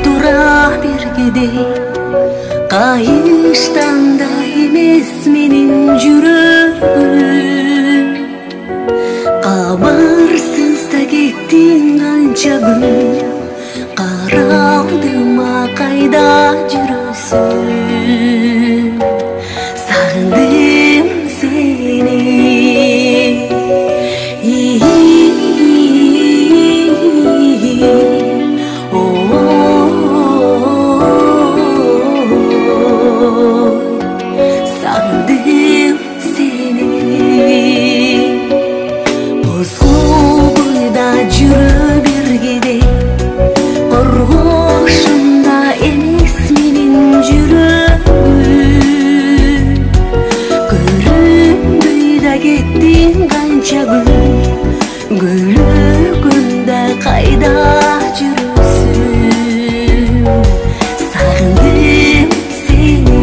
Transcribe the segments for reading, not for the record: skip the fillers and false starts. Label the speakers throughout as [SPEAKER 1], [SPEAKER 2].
[SPEAKER 1] Тура бергеде кайыштан да эмес менин жүрөгүм, кабарсыз да кеттиң канча күн, каралдыма кайда жүрөсүң, сагындым сени. Сагындым сени. Козголбойда жүрө бергеде коргошунда эмес менин жүрөгүм, көрүнбөй да кеттиң канча күн, күлөгөндө кайда жүрөсүң, сагындым сени.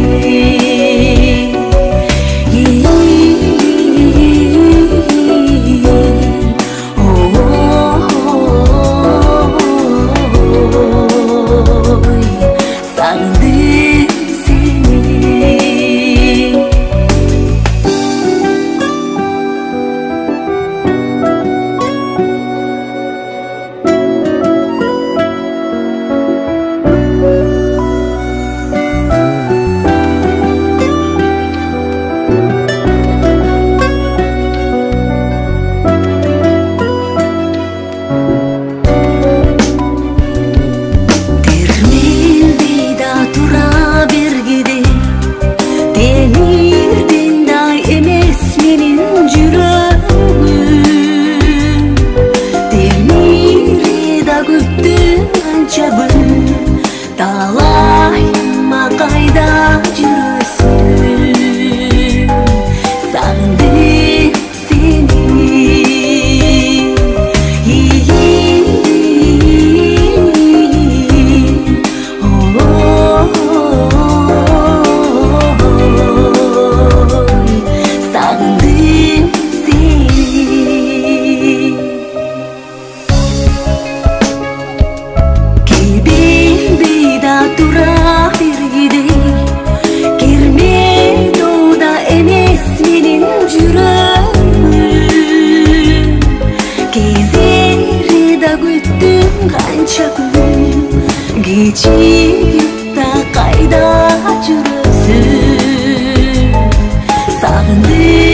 [SPEAKER 1] Талайыма кайда жүрөсүң, сагындым сени. Сагындым сени. Тура бергеде кермек тоуда эмес менин жүрөгүм, кезери да күттүм канча күн, кечигип да кайда жүрөсүң, сагындым.